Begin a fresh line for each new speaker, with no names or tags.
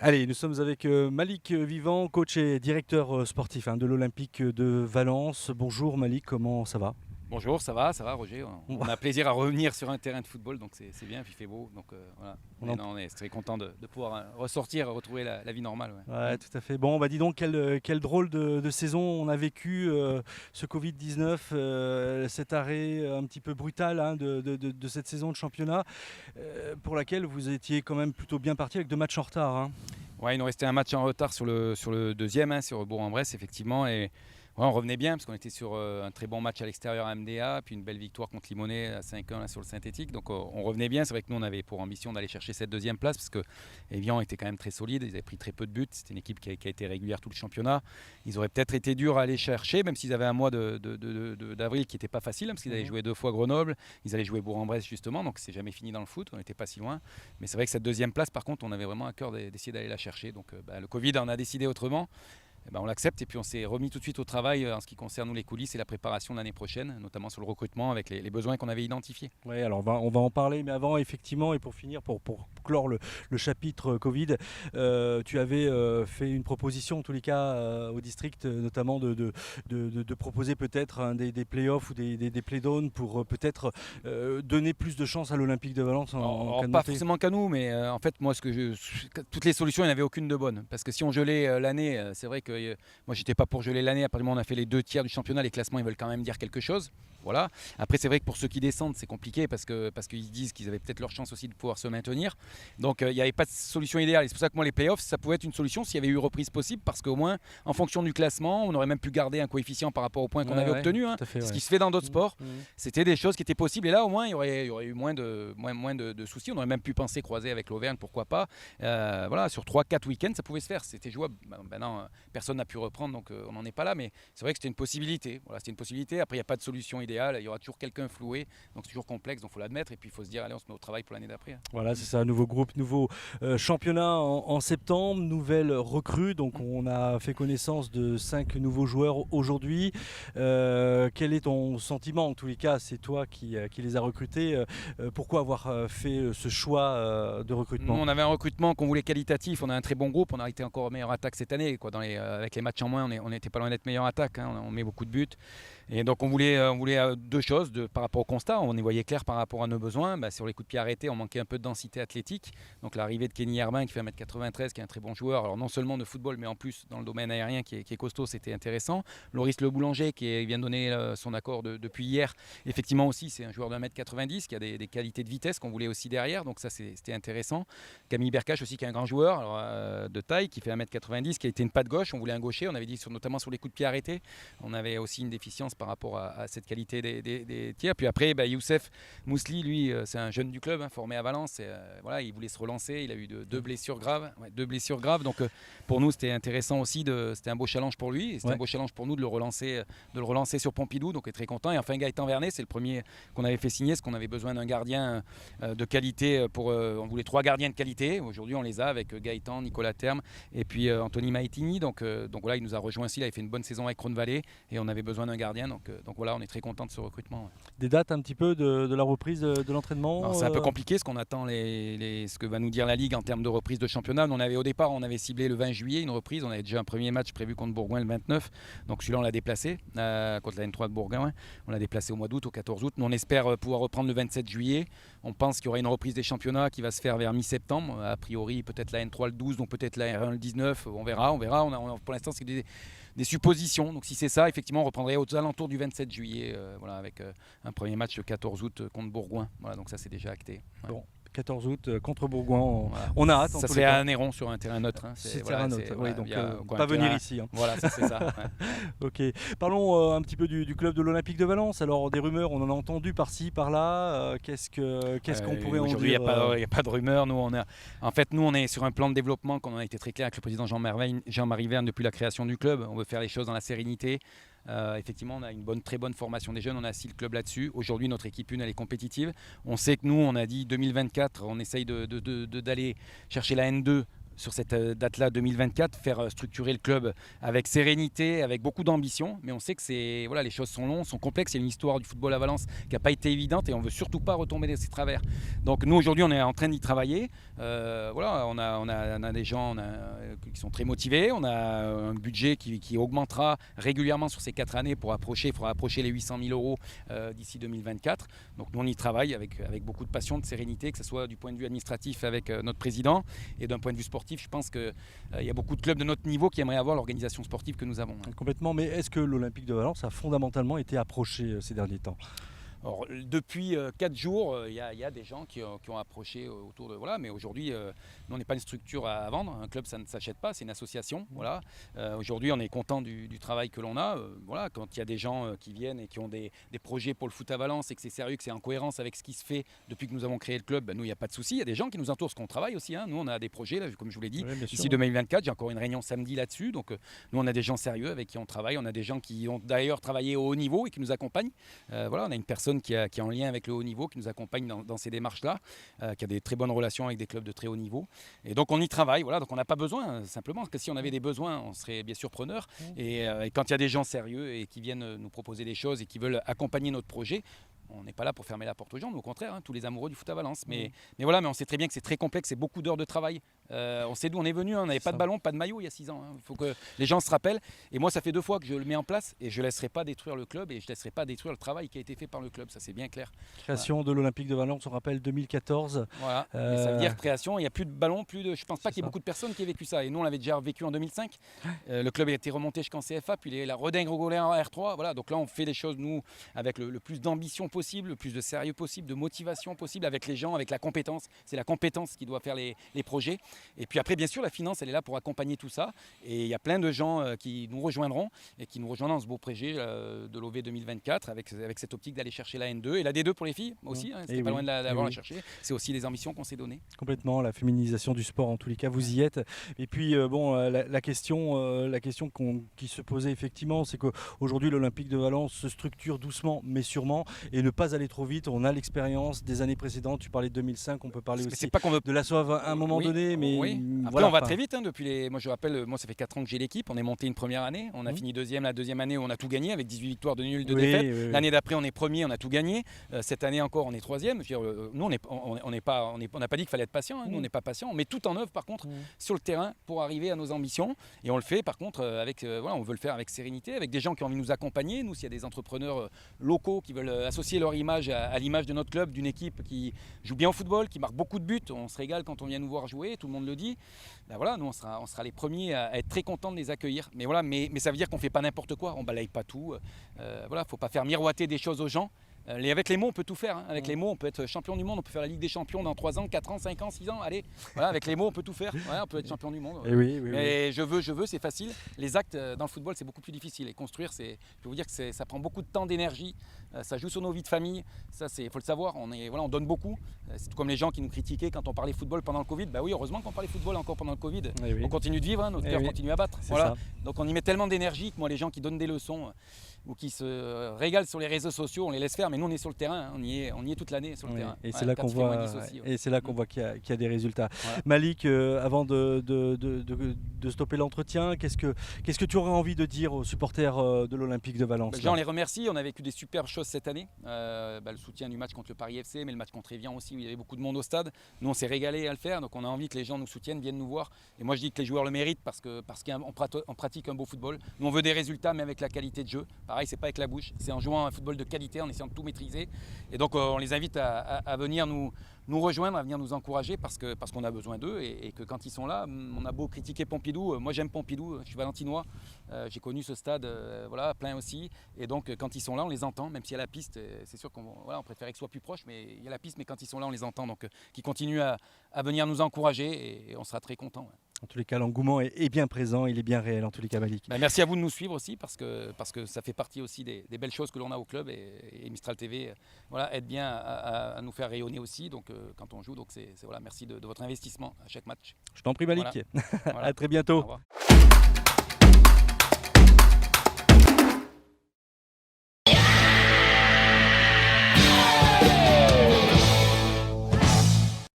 Allez, nous sommes avec Malik Vivant, coach et directeur sportif de l'Olympique de Valence. Bonjour Malik, comment ça va?
Bonjour, ça va Roger. On a plaisir à revenir sur un terrain de football, donc c'est bien, puis il fait beau. Donc voilà. On est très content de pouvoir ressortir, retrouver la vie normale.
Ouais, tout à fait. Bon, dis donc, quel drôle de saison on a vécu, ce Covid-19, cet arrêt un petit peu brutal de cette saison de championnat, pour laquelle vous étiez quand même plutôt bien parti avec 2 matchs en retard.
Ouais, il nous restait un match en retard sur le deuxième, sur Bourg-en-Bresse, effectivement. Et ouais, on revenait bien parce qu'on était sur un très bon match à l'extérieur à MDA, puis une belle victoire contre Limonest à 5-1 là, sur le synthétique. Donc on revenait bien. C'est vrai que nous on avait pour ambition d'aller chercher cette deuxième place parce que Evian était quand même très solide. Ils avaient pris très peu de buts. C'était une équipe qui a été régulière tout le championnat. Ils auraient peut-être été durs à aller chercher, même s'ils avaient un mois d'avril qui n'était pas facile, parce qu'ils allaient jouer 2 fois Grenoble. Ils allaient jouer Bourg-en-Bresse justement. Donc c'est jamais fini dans le foot. On n'était pas si loin. Mais c'est vrai que cette deuxième place, par contre, on avait vraiment à cœur d'essayer d'aller la chercher. Donc le Covid en a décidé autrement. On l'accepte et puis on s'est remis tout de suite au travail en ce qui concerne nous les coulisses et la préparation de l'année prochaine, notamment sur le recrutement avec les besoins qu'on avait identifiés.
Oui, alors on va en parler, mais avant, effectivement, et pour finir, pour clore le chapitre Covid, tu avais fait une proposition, en tous les cas, au district, notamment de proposer peut-être des play-offs ou des play-downs pour peut-être donner plus de chance à l'Olympique de Valence en
Pas forcément qu'à nous, mais en fait, moi, toutes les solutions, il n'y en avait aucune de bonne. Parce que si on gelait l'année, c'est vrai que moi, j'étais pas pour geler l'année. Après, on a fait les 2 tiers du championnat. Les classements, ils veulent quand même dire quelque chose. Voilà. Après, c'est vrai que pour ceux qui descendent, c'est compliqué parce qu'ils disent qu'ils avaient peut-être leur chance aussi de pouvoir se maintenir. Donc, il n'y avait pas de solution idéale. Et c'est pour ça que moi, les playoffs, ça pouvait être une solution s'il y avait eu reprise possible, parce qu'au moins, en fonction du classement, on aurait même pu garder un coefficient par rapport aux points qu'on avait obtenus. Ce qui se fait dans d'autres sports. C'était des choses qui étaient possibles. Et là, au moins, il y aurait eu moins de soucis. On aurait même pu penser croiser avec l'Auvergne, pourquoi pas. Voilà, sur 3-4 week-ends, ça pouvait se faire. C'était jouable. Maintenant, personne n'a pu reprendre, donc on n'en est pas là. Mais c'est vrai que c'était une possibilité. Voilà, c'était une possibilité. Après, il n'y a pas de solution idéale. Il y aura toujours quelqu'un floué. Donc c'est toujours complexe. Donc il faut l'admettre. Et puis il faut se dire, allez, on se met au travail pour l'année d'après.
Voilà, c'est ça. Nouveau groupe, nouveau championnat en septembre. Nouvelle recrue. Donc on a fait connaissance de 5 nouveaux joueurs aujourd'hui. Quel est ton sentiment? En tous les cas, c'est toi qui les as recrutés. Pourquoi avoir fait ce choix de recrutement?
Nous, on avait un recrutement qu'on voulait qualitatif. On a un très bon groupe. On a été encore meilleure attaque cette année. Avec les matchs en moins, on n'était pas loin d'être meilleure attaque. On met beaucoup de buts. Et donc on voulait 2 choses par rapport au constat. On y voyait clair par rapport à nos besoins. Sur les coups de pied arrêtés, on manquait un peu de densité athlétique. Donc l'arrivée de Kenny Herbin qui fait 1m93, qui est un très bon joueur. Alors non seulement de football, mais en plus dans le domaine aérien qui est costaud, c'était intéressant. Loris Le Boulanger qui vient de donner son accord depuis hier. Effectivement aussi, c'est un joueur d'1m90 qui a des qualités de vitesse qu'on voulait aussi derrière. Donc ça, c'était intéressant. Camille Bercache aussi qui est un grand joueur de taille, qui fait 1m90, qui a été une patte gauche. On voulait un gaucher. On avait dit notamment sur les coups de pied arrêtés. On avait aussi une déficience par rapport à cette qualité des tirs. Puis après, Youssef Mousli, lui, c'est un jeune du club, formé à Valence. Voilà, il voulait se relancer. Il a eu 2 blessures graves. 2 blessures graves. Donc pour nous, c'était intéressant aussi. C'était un beau challenge pour lui. Et c'était un beau challenge pour nous de le relancer sur Pompidou. Donc on est très content. Et enfin, Gaëtan Vernet, c'est le premier qu'on avait fait signer, parce qu'on avait besoin d'un gardien de qualité. On voulait 3 gardiens de qualité. Aujourd'hui, on les a avec Gaëtan, Nicolas Terme et puis Anthony Maitini. Donc voilà, il nous a rejoint aussi. Il avait fait une bonne saison avec Rhône-Vallée et on avait besoin d'un gardien. Donc voilà, on est très content de ce recrutement.
Des dates un petit peu de la reprise de l'entraînement?
C'est un peu compliqué ce qu'on attend, ce que va nous dire la Ligue en termes de reprise de championnat. Au départ, on avait ciblé le 20 juillet une reprise. On avait déjà un premier match prévu contre Bourgoin le 29. Donc celui-là, on l'a déplacé contre la N3 de Bourgoin. On l'a déplacé au mois d'août, au 14 août. Nous, on espère pouvoir reprendre le 27 juillet. On pense qu'il y aura une reprise des championnats qui va se faire vers mi-septembre. A priori, peut-être la N3 le 12, donc peut-être la R1 le 19. On verra. Pour l'instant, c'est des suppositions. Donc si c'est ça, effectivement, on reprendrait aux alentours du 27 juillet, avec un premier match le 14 août contre Bourgoin. Voilà, donc ça c'est déjà acté. Ouais.
Bon. 14 août contre Bourgoin, on a hâte.
Ça se fait à Néron sur un terrain neutre.
C'est terrain neutre, oui, donc pas venir ici.
Voilà, c'est ça.
Ok. Parlons un petit peu du club de l'Olympique de Valence. Alors des rumeurs, on en a entendu par-ci, par-là. Qu'est-ce qu'on pourrait en dire?
Aujourd'hui, il n'y a pas de rumeurs. Nous, on est sur un plan de développement qu'on a été très clair avec le président Jean-Marie Verne depuis la création du club. On veut faire les choses dans la sérénité. Effectivement, on a une très bonne formation des jeunes, on a assis le club là-dessus. Aujourd'hui, notre équipe 1, elle est compétitive. On sait que nous, on a dit 2024, on essaye d'aller chercher la N2 sur cette date-là 2024, faire structurer le club avec sérénité, avec beaucoup d'ambition. Mais on sait que les choses sont longues, sont complexes. Il y a une histoire du football à Valence qui n'a pas été évidente et on ne veut surtout pas retomber dans ces travers. Donc nous aujourd'hui on est en train d'y travailler. On a des gens qui sont très motivés. On a un budget qui augmentera régulièrement sur ces 4 années il faudra approcher les 800 000 euros d'ici 2024. Donc nous on y travaille avec beaucoup de passion, de sérénité, que ce soit du point de vue administratif avec notre président et d'un point de vue sportif. Je pense qu'il y a beaucoup de clubs de notre niveau qui aimeraient avoir l'organisation sportive que nous avons.
Complètement, mais est-ce que l'Olympique de Valence a fondamentalement été approché ces derniers temps ?
Alors, depuis 4 jours, il y a des gens qui ont approché autour de... Voilà, mais aujourd'hui, nous, on n'est pas une structure à vendre. Un club, ça ne s'achète pas, c'est une association. Voilà. Aujourd'hui, on est content du travail que l'on a. Voilà, quand il y a des gens qui viennent et qui ont des projets pour le foot à Valence et que c'est sérieux, que c'est en cohérence avec ce qui se fait depuis que nous avons créé le club, nous, il n'y a pas de souci. Il y a des gens qui nous entourent, parce qu'on travaille aussi. Nous, on a des projets, là, comme je vous l'ai dit.
Oui,
Ici, 2024, j'ai encore une réunion samedi là-dessus. Donc, nous, on a des gens sérieux avec qui on travaille. On a des gens qui ont d'ailleurs travaillé au haut niveau et qui nous accompagnent. Voilà, on a une personne qui est en lien avec le haut niveau, qui nous accompagne dans ces démarches-là, qui a des très bonnes relations avec des clubs de très haut niveau. Et donc on y travaille, voilà, donc on n'a pas besoin, simplement, que si on avait des besoins, on serait bien sûr preneur. Et quand il y a des gens sérieux et qui viennent nous proposer des choses et qui veulent accompagner notre projet, on n'est pas là pour fermer la porte aux gens, mais au contraire, tous les amoureux du foot à Valence. Mais voilà, mais on sait très bien que c'est très complexe, c'est beaucoup d'heures de travail. On sait d'où on est venu, on n'avait pas de ballon, pas de maillot il y a 6 ans. Il faut que les gens se rappellent. Et moi, ça fait 2 fois que je le mets en place et je ne laisserai pas détruire le club et je ne laisserai pas détruire le travail qui a été fait par le club. Ça, c'est bien clair.
Création de l'Olympique de Valence, on rappelle 2014.
Voilà, et ça veut dire création, il n'y a plus de ballon, je ne pense pas qu'il y ait beaucoup de personnes qui aient vécu ça. Et nous, on l'avait déjà vécu en 2005. Le club a été remonté jusqu'en CFA, puis il a redégringolé en R3. Voilà, donc là, on fait les choses, nous, avec le plus d'ambition possible, le plus de sérieux possible, de motivation possible, avec les gens, avec la compétence. C'est la compétence qui doit faire les projets. Et puis après, bien sûr, la finance, elle est là pour accompagner tout ça. Et il y a plein de gens qui nous rejoindront et qui nous rejoindront dans ce beau projet de l'OV 2024 avec cette optique d'aller chercher la N2 et la D2 pour les filles aussi. C'était pas loin d'avoir la chercher. C'est aussi les ambitions qu'on s'est données.
Complètement, la féminisation du sport, en tous les cas, vous y êtes. Et puis, la question qui se posait effectivement, c'est qu'aujourd'hui, l'Olympique de Valence se structure doucement, mais sûrement, et ne pas aller trop vite. On a l'expérience des années précédentes. Tu parlais de 2005, on peut parler aussi de la Soave à un moment donné. Mais
après, voilà, on va très vite. Moi, je rappelle, ça fait 4 ans que j'ai l'équipe. On est monté une première année. On a fini deuxième. La deuxième année, on a tout gagné avec 18 victoires de nul, 2 défaites. L'année d'après, on est premier, on a tout gagné. Cette année encore, on est troisième. Nous, on n'a pas dit qu'il fallait être patient. Nous, on n'est pas patient. On met tout en œuvre, par contre, sur le terrain pour arriver à nos ambitions. Et on le fait, par contre, on veut le faire avec sérénité, avec des gens qui ont envie de nous accompagner. Nous, s'il y a des entrepreneurs locaux qui veulent associer leur image à l'image de notre club, d'une équipe qui joue bien au football, qui marque beaucoup de buts, on se régale quand on vient nous voir jouer, tout le monde le dit. Ben voilà, nous, on sera les premiers à être très contents de les accueillir. Mais voilà, mais ça veut dire qu'on ne fait pas n'importe quoi, on balaye pas tout. Voilà, faut pas faire miroiter des choses aux gens. Avec les mots, on peut tout faire. Avec les mots, on peut être champion du monde, on peut faire la Ligue des Champions dans 3 ans, 4 ans, 5 ans, 6 ans. Allez, voilà, avec les mots, on peut tout faire. Ouais, on peut être champion du monde. Mais je veux, c'est facile. Les actes dans le football, c'est beaucoup plus difficile. Et construire, je peux vous dire que ça prend beaucoup de temps, d'énergie. Ça joue sur nos vies de famille. Ça, faut le savoir. On donne beaucoup. C'est tout comme les gens qui nous critiquaient quand on parlait football pendant le Covid. Bah oui, heureusement qu'on parlait football encore pendant le Covid. On continue de vivre, notre cœur continue à battre. Voilà. Donc on y met tellement d'énergie que moi, les gens qui donnent des leçons ou qui se régalent sur les réseaux sociaux, on les laisse faire. Mais nous, on est sur le terrain. On y est toute l'année sur le terrain.
Et c'est là qu'on voit. Et c'est là qu'on voit qu'il y a des résultats. Voilà. Malik, avant de stopper l'entretien, qu'est-ce que tu aurais envie de dire aux supporters de l'Olympique de Valence?
On les remercie. On a vécu des superbes choses cette année. Le soutien du match contre le Paris FC, mais le match contre Evian aussi, où il y avait beaucoup de monde au stade. Nous, on s'est régalé à le faire. Donc, on a envie que les gens nous soutiennent, viennent nous voir. Et moi, je dis que les joueurs le méritent parce qu'on pratique un beau football. Nous, on veut des résultats, mais avec la qualité de jeu. Pareil, c'est pas avec la bouche. C'est en jouant un football de qualité, en essayant de tout maîtriser. Et donc, on les invite à venir nous rejoindre, à venir nous encourager parce qu'on a besoin d'eux et que quand ils sont là, on a beau critiquer Pompidou, moi j'aime Pompidou, je suis valentinois, j'ai connu ce stade plein aussi et donc quand ils sont là on les entend, même s'il y a la piste, c'est sûr qu'on préférait qu'ils soient plus proches, mais il y a la piste, mais quand ils sont là on les entend, donc qu'ils continuent à venir nous encourager et on sera très contents.
En tous les cas, l'engouement est bien présent, il est bien réel en tous les cas, Malik.
Merci à vous de nous suivre aussi parce que ça fait partie aussi des belles choses que l'on a au club et Mistral TV aide bien à nous faire rayonner aussi donc, quand on joue. Donc merci de votre investissement à chaque match.
Je t'en prie Malik, voilà. À très bientôt.
Au revoir.